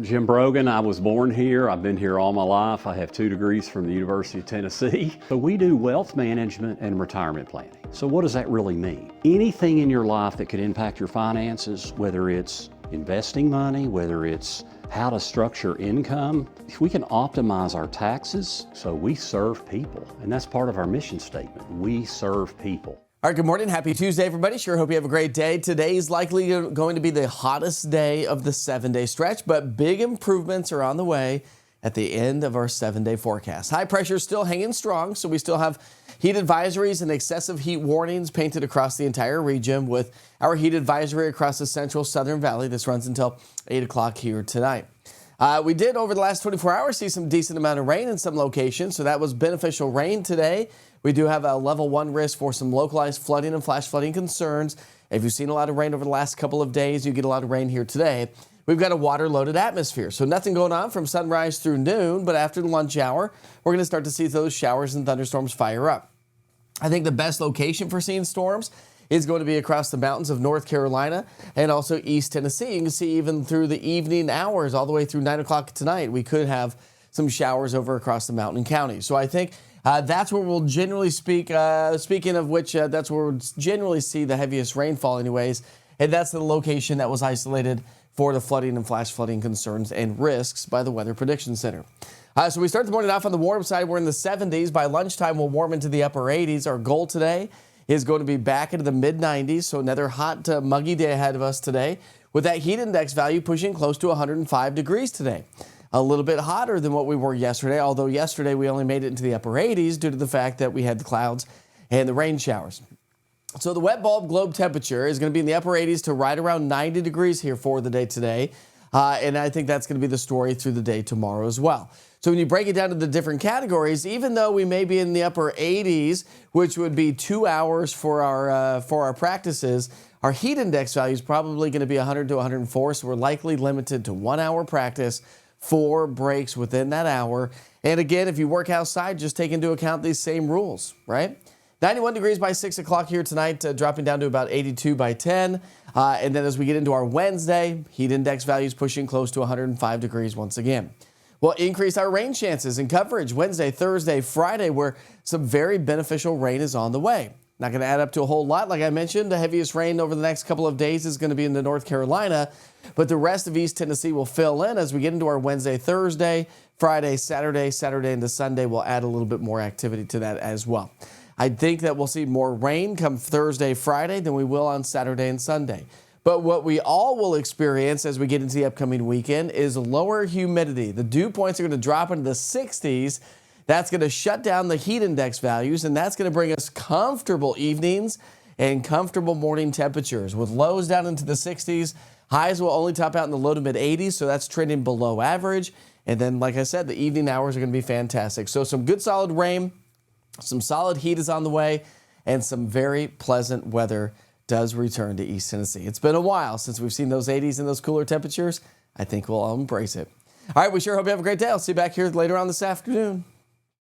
I'm Jim Brogan. I was born here. I've been here all my life. I have 2 degrees from the University of Tennessee. So we do wealth management and retirement planning. So what does that really mean? Anything in your life that could impact your finances, whether it's investing money, whether it's how to structure income, if we can optimize our taxes, so we serve people. And that's part of our mission statement. We serve people. All right, good morning. Happy Tuesday, everybody. Sure hope you have a great day. Today is likely going to be the hottest day of the 7-day stretch, but big improvements are on the way at the end of our 7-day forecast. High pressure is still hanging strong, so we still have heat advisories and excessive heat warnings painted across the entire region, with our heat advisory across the central Southern Valley. This runs until 8 o'clock here tonight. We did, over the last 24 hours, see some decent amount of rain in some locations, so that was beneficial rain today. We do have a level 1 risk for some localized flooding and flash flooding concerns. If you've seen a lot of rain over the last couple of days, you get a lot of rain here today. We've got a water-loaded atmosphere, so nothing going on from sunrise through noon, but after the lunch hour, we're going to start to see those showers and thunderstorms fire up. I think the best location for seeing storms is going to be across the mountains of North Carolina and also East Tennessee. You can see even through the evening hours, all the way through 9 o'clock tonight, we could have some showers over across the mountain counties. So I think that's where we'll generally speaking of which, that's where we'll generally see the heaviest rainfall anyways. And that's the location that was isolated for the flooding and flash flooding concerns and risks by the Weather Prediction Center. So we start the morning off on the warm side. We're in the 70s. By lunchtime, we'll warm into the upper 80s. Our goal today is going to be back into the mid-90s. So another hot, muggy day ahead of us today, with that heat index value pushing close to 105 degrees today. A little bit hotter than what we were yesterday, although yesterday we only made it into the upper 80s due to the fact that we had the clouds and the rain showers. So the wet bulb globe temperature is going to be in the upper 80s to right around 90 degrees here for the day today. And I think that's going to be the story through the day tomorrow as well. So when you break it down to the different categories, even though we may be in the upper 80s, which would be 2 hours for our practices, our heat index value is probably going to be 100 to 104. So we're likely limited to 1 hour practice, 4 breaks within that hour. And again, if you work outside, just take into account these same rules, right? 91 degrees by 6 o'clock here tonight, dropping down to about 82 by 10. And then as we get into our Wednesday, heat index values pushing close to 105 degrees once again. We'll increase our rain chances and coverage Wednesday, Thursday, Friday, where some very beneficial rain is on the way. Not going to add up to a whole lot. Like I mentioned, the heaviest rain over the next couple of days is going to be in the North Carolina, but the rest of East Tennessee will fill in as we get into our Wednesday, Thursday, Friday, Saturday into Sunday. We'll add a little bit more activity to that as well. I think that we'll see more rain come Thursday, Friday than we will on Saturday and Sunday. But what we all will experience as we get into the upcoming weekend is lower humidity. The dew points are going to drop into the 60s. That's going to shut down the heat index values, and that's going to bring us comfortable evenings and comfortable morning temperatures with lows down into the 60s. Highs will only top out in the low to mid 80s, so that's trending below average. And then, like I said, the evening hours are going to be fantastic. So some good solid rain, some solid heat is on the way, and some very pleasant weather does return to East Tennessee. It's been a while since we've seen those 80s and those cooler temperatures. I think we'll all embrace it. All right, we sure hope you have a great day. I'll see you back here later on this afternoon.